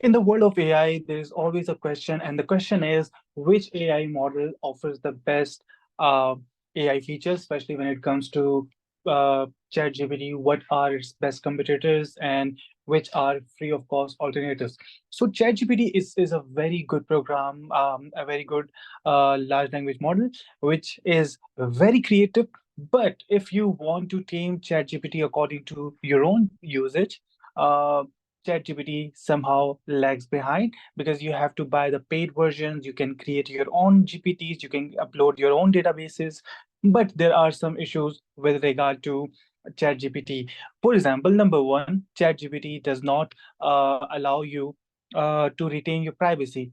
In the world of AI, there is always a question, and the question is which AI model offers the best uh, AI features, especially when it comes to ChatGPT, what are its best competitors, and which are free of cost alternatives. So ChatGPT is a very good program, a very good large language model, which is very creative. But if you want to tame ChatGPT according to your own usage, uh, ChatGPT somehow lags behind because you have to buy the paid versions. You can create your own GPTs, you can upload your own databases, but there are some issues with regard to ChatGPT. For example, number one, ChatGPT does not allow you to retain your privacy.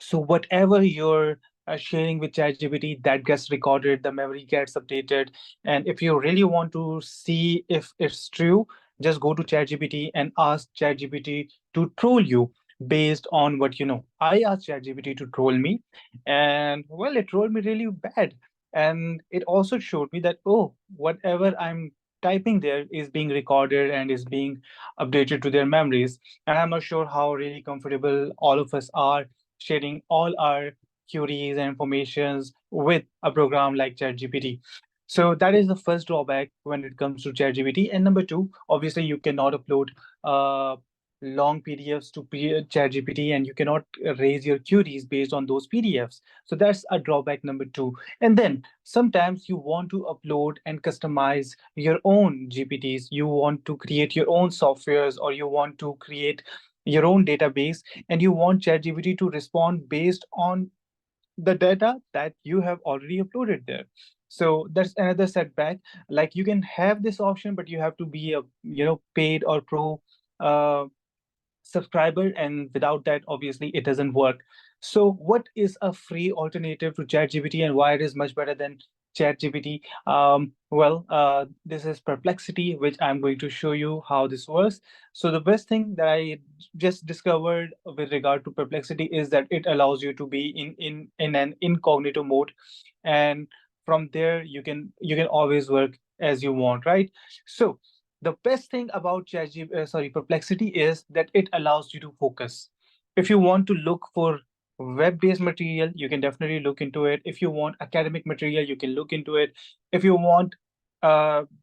So whatever you're sharing with ChatGPT, that gets recorded, the memory gets updated. And if you really want to see if it's true, just go to ChatGPT and ask ChatGPT to troll you based on what you know. I asked ChatGPT to troll me, and well, it trolled me really bad. And it also showed me that, oh, whatever I'm typing there is being recorded and is being updated to their memories. And I'm not sure how really comfortable all of us are sharing all our queries and informations with a program like ChatGPT. So that is the first drawback when it comes to ChatGPT. And number two, obviously, you cannot upload uh, long PDFs to ChatGPT, and you cannot raise your queries based on those PDFs. So that's a drawback number two. And then sometimes you want to upload and customize your own GPTs. You want to create your own softwares, or you want to create your own database, and you want ChatGPT to respond based on the data that you have already uploaded there. So that's another setback. Like, you can have this option, but you have to be a paid or pro uh, subscriber, and without that, obviously, it doesn't work. So what is a free alternative to ChatGPT, and why it is much better than ChatGPT? This is Perplexity, which I'm going to show you how this works. So the best thing that I just discovered with regard to Perplexity is that it allows you to be in an incognito mode, and from there you can always work as you want, right? So the best thing about Perplexity is that it allows you to focus. If you want to look for web-based material, you can definitely look into it. If you want academic material, you can look into it. If you want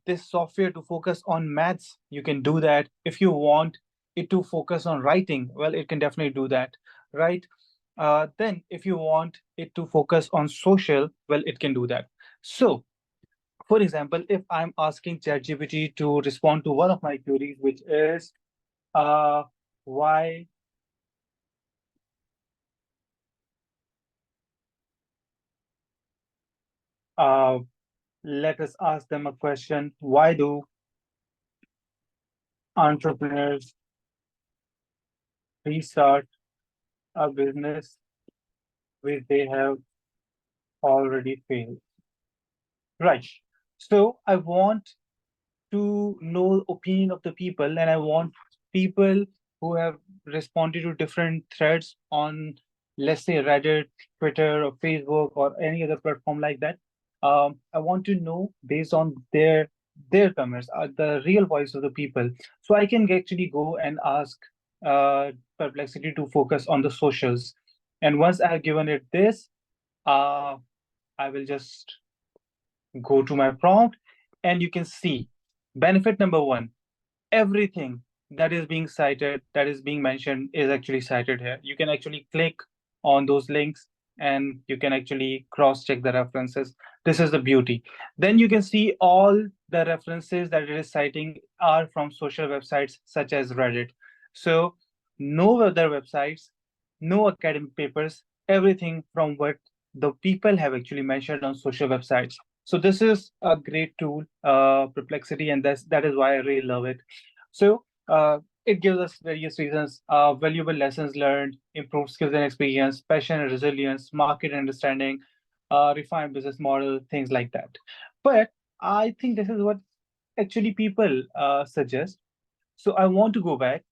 this software to focus on maths, you can do that. If you want it to focus on writing, well, it can definitely do that, right? Then if you want it to focus on social, well, it can do that. So for example, if I'm asking ChatGPT to respond to one of my queries, which is uh, why, uh, let us ask them a question. Why do entrepreneurs restart a business which they have already failed? Right. So I want to know opinion of the people, and I want people who have responded to different threads on, let's say, Reddit, Twitter, or Facebook, or any other platform like that. I want to know based on their comments, the real voice of the people, so I can actually go and ask Perplexity to focus on the socials. And once I have given it this, uh, I will just go to my prompt, and you can see benefit number one: everything that is being cited, that is being mentioned, is actually cited here. You can actually click on those links, and you can actually cross check the references. This is the beauty. Then you can see all the references that it is citing are from social websites such as Reddit. So no other websites, no academic papers, everything from what the people have actually mentioned on social websites. So this is a great tool, Perplexity, and that is why I really love it. So it gives us various reasons: valuable lessons learned, improved skills and experience, passion and resilience, market understanding, refined business model, things like that. But I think this is what actually people suggest. So I want to go back,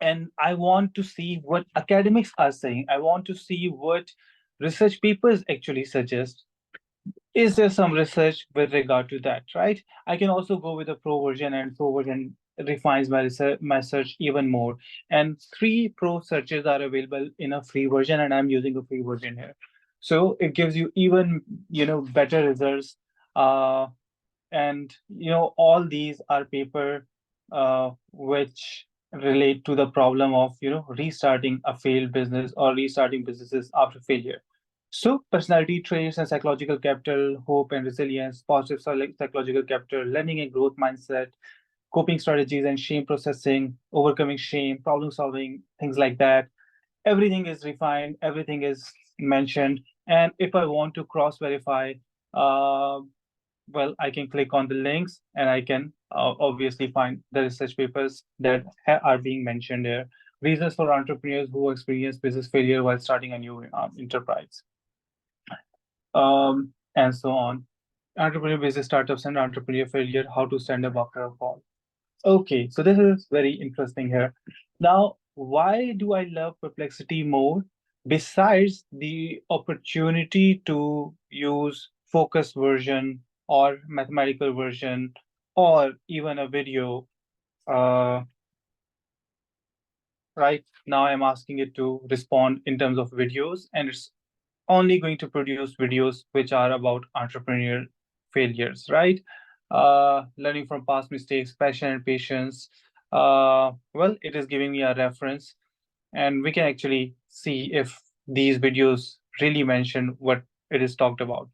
and I want to see what academics are saying. I want to see what research papers actually suggest. Is there some research with regard to that, right? I can also go with the pro version, and pro version refines my search even more. And 3 pro searches are available in a free version, and I'm using a free version here. So it gives you even, better results. And all these are paper which relate to the problem of restarting a failed business or restarting businesses after failure. So personality traits and psychological capital, hope and resilience, positive psychological capital, learning and growth mindset, coping strategies and shame processing, overcoming shame, problem solving, things like that. Everything is refined, everything is mentioned. And if I want to cross verify, uh, well, I can click on the links and I can obviously find the research papers that are being mentioned here. Reasons for entrepreneurs who experience business failure while starting a new enterprise, and so on. Entrepreneur business startups and entrepreneur failure, how to stand up after a fall. Okay, so this is very interesting here. Now, why do I love Perplexity more? Besides the opportunity to use focused version or mathematical version or even a video, uh, right now I'm asking it to respond in terms of videos, and it's only going to produce videos which are about entrepreneurial failures, right? Learning from past mistakes, passion and patience. Well, it is giving me a reference, and we can actually see if these videos really mention what it is talked about.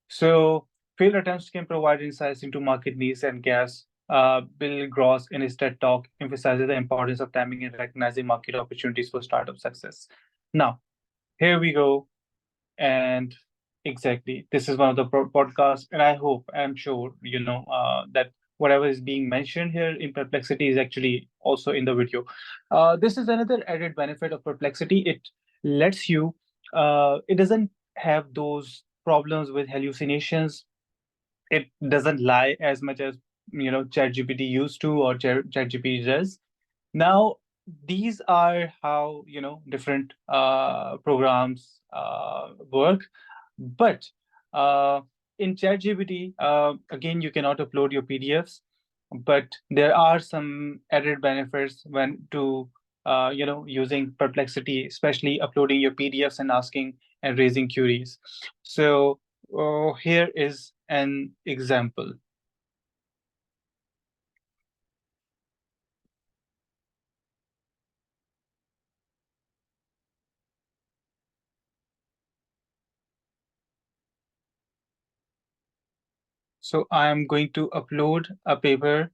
So, failed attempts can provide insights into market needs and gaps. Bill Gross, in his TED Talk, emphasizes the importance of timing and recognizing market opportunities for startup success. Now, here we go. And exactly, this is one of the podcasts, and I hope, I'm sure, that whatever is being mentioned here in Perplexity is actually also in the video. This is another added benefit of Perplexity. It lets you, it doesn't have those problems with hallucinations. It doesn't lie as much as ChatGPT used to, or ChatGPT does. Now, these are how different programs work. But in ChatGPT, again, you cannot upload your PDFs, but there are some added benefits when to using Perplexity, especially uploading your PDFs and asking and raising queries. So here is an example. So I am going to upload a paper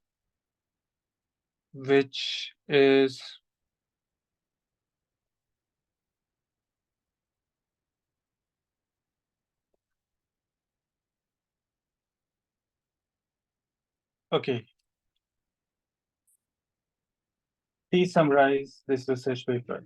which is okay. Please summarize this research paper.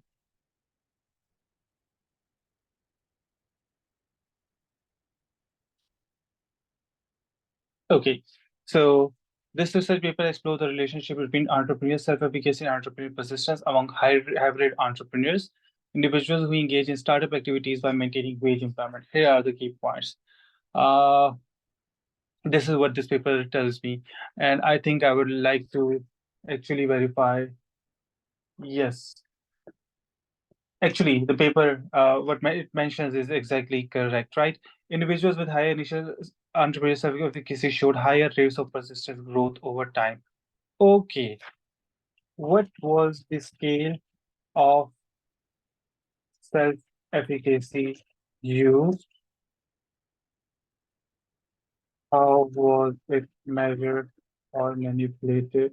Okay, so this research paper explores the relationship between entrepreneur self-efficacy and entrepreneur persistence among hybrid entrepreneurs, individuals who engage in startup activities by maintaining wage employment. Here are the key points. Uh, this is what this paper tells me, and I think I would like to actually verify. Yes, actually, the paper, what it mentions is exactly correct, right? Individuals with higher initial entrepreneurial self-efficacy showed higher rates of persistent growth over time. Okay, what was the scale of self-efficacy used? How was it measured or manipulated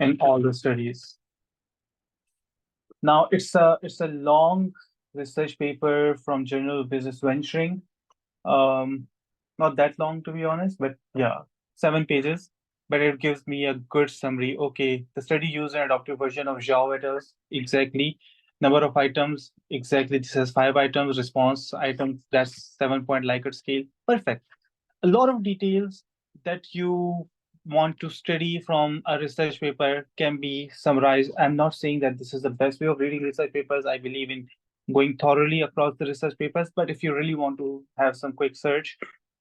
in all the studies? Now, it's a long research paper from Journal of Business Venturing. Um, Not that long to be honest, but yeah, 7 pages. But it gives me a good summary. Okay, the study used an adaptive version of Zhao et al. Exactly. Number of items, exactly. This has 5 items. Response items, that's 7 point Likert scale. Perfect. A lot of details that you want to study from a research paper can be summarized. I'm not saying that this is the best way of reading research papers. I believe in going thoroughly across the research papers. But if you really want to have some quick search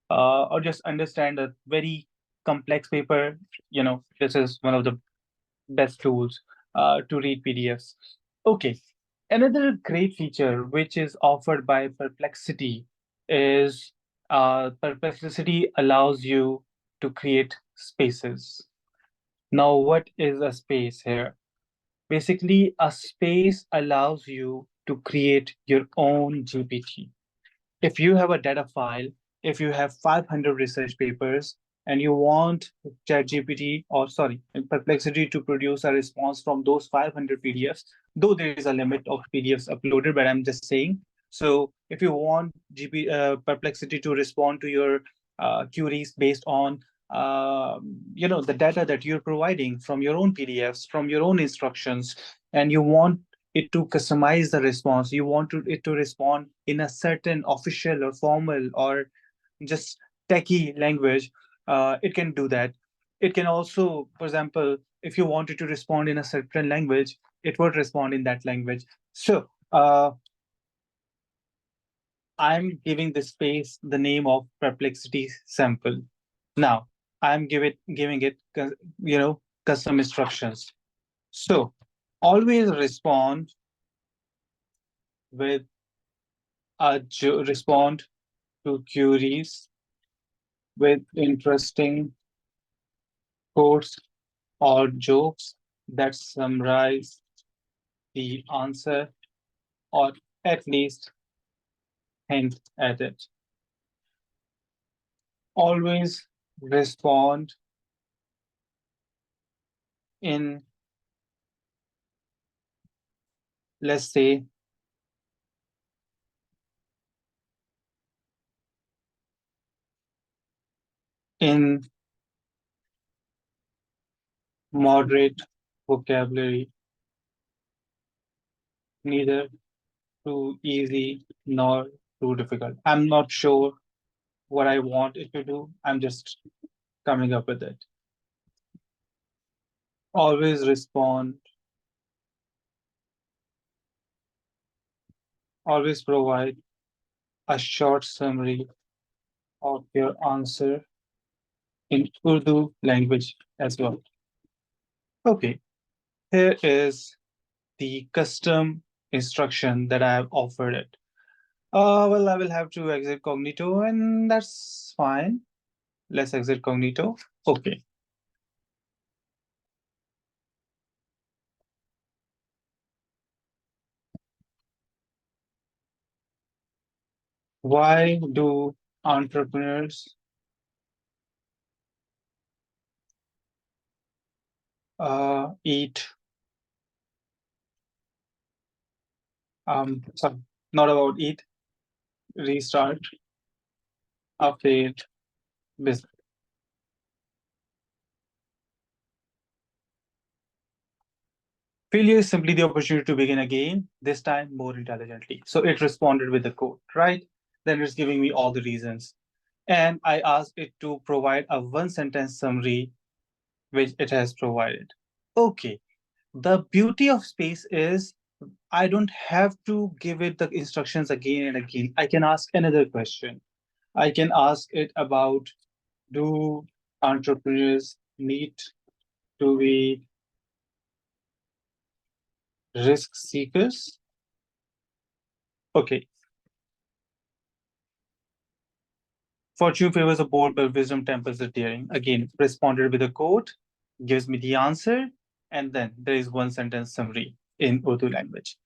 or just understand a very complex paper, this is one of the best tools to read PDFs. Okay. Another great feature which is offered by Perplexity is Perplexity allows you to create spaces. Now, what is a space here? Basically, a space allows you to create your own GPT. If you have a data file, if you have 500 research papers, and you want ChatGPT or sorry, Perplexity to produce a response from those 500 PDFs, though there is a limit of PDFs uploaded, but I'm just saying. So if you want Perplexity to respond to your queries based on the data that you're providing from your own PDFs, from your own instructions, and you want it to customize the response. You want it to respond in a certain official or formal or just techie language. It can do that. It can also, for example, if you wanted to respond in a certain language, it would respond in that language. So I'm giving this space the name of Perplexity sample. Now I'm giving it custom instructions. So always respond with respond to queries with interesting quotes or jokes that summarize the answer or at least hint at it. Always respond in, let's say, in moderate vocabulary, neither too easy nor too difficult. I'm not sure what I want it to do. I'm just coming up with it. Always respond, always provide a short summary of your answer in Urdu language as well. Okay, here is the custom instruction that I have offered it. Well, I will have to exit Cognito, and that's fine. Let's exit Cognito. Okay. Why do entrepreneurs eat sorry, not about eat, restart a failed business? Failure is simply the opportunity to begin again, this time more intelligently. So it responded with the quote, right? Then it's giving me all the reasons. And I asked it to provide a one sentence summary, which it has provided. Okay. The beauty of space is I don't have to give it the instructions again and again. I can ask another question. I can ask it about, do entrepreneurs need to be risk seekers? Okay. Fortune favors the bold, but wisdom tempers the daring. Again, responded with a quote, gives me the answer, and then there is one sentence summary in Urdu language.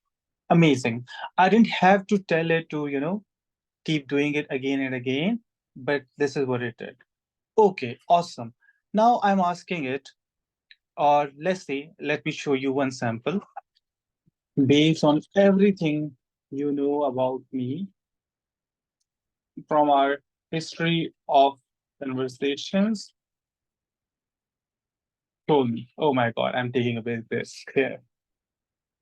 Amazing. I didn't have to tell it to, keep doing it again and again, but this is what it did. Okay, awesome. Now I'm asking it, or let's say, let me show you one sample based on everything you know about me from our history of conversations. Told me, oh my God, I'm taking a big risk here.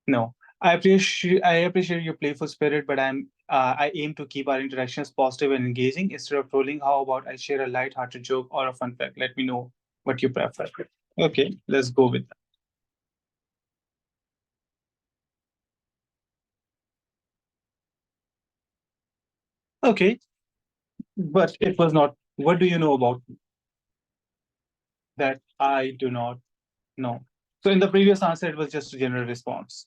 No, I appreciate your playful spirit, but I aim to keep our interactions positive and engaging. Instead of trolling, how about I share a light-hearted joke or a fun fact? Let me know what you prefer. Okay, let's go with that. Okay, but it was not. What do you know about me? that I do not know. So in the previous answer, it was just a general response.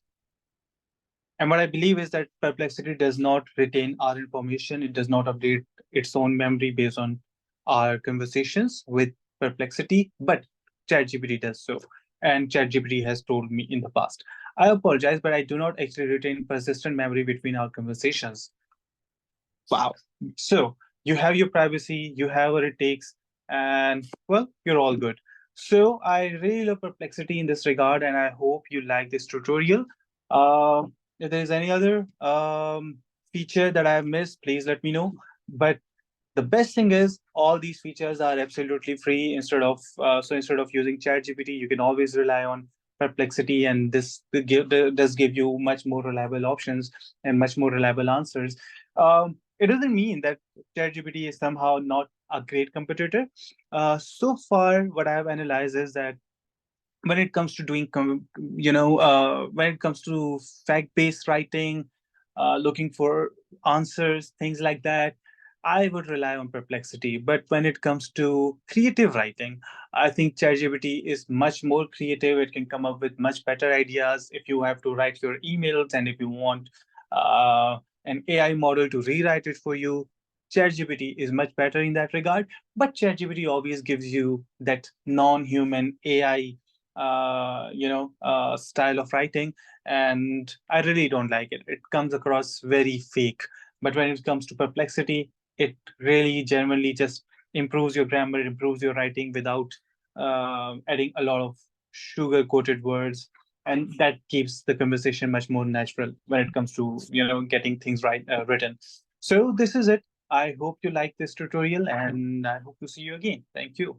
And what I believe is that Perplexity does not retain our information. It does not update its own memory based on our conversations with Perplexity, but ChatGPT does so. And ChatGPT has told me in the past. I apologize, but I do not actually retain persistent memory between our conversations. Wow. So you have your privacy, you have what it takes, and well, you're all good. So I really love Perplexity in this regard, and I hope you like this tutorial. If there's any other feature that I have missed, please let me know. But the best thing is all these features are absolutely free. Instead of using ChatGPT, you can always rely on Perplexity, and does give you much more reliable options and much more reliable answers. It doesn't mean that ChatGPT is somehow not a great competitor. So far, what I have analyzed is that when it comes to when it comes to fact-based writing, looking for answers, things like that, I would rely on Perplexity. But when it comes to creative writing, I think ChatGPT is much more creative. It can come up with much better ideas if you have to write your emails, and if you want an AI model to rewrite it for you, ChatGPT is much better in that regard. But ChatGPT always gives you that non-human AI style of writing, and I really don't like it. It comes across very fake. But when it comes to Perplexity, it really genuinely just improves your grammar, improves your writing without adding a lot of sugar coated words, and that keeps the conversation much more natural when it comes to getting things right written. So this is it. I hope you like this tutorial, and I hope to see you again. Thank you.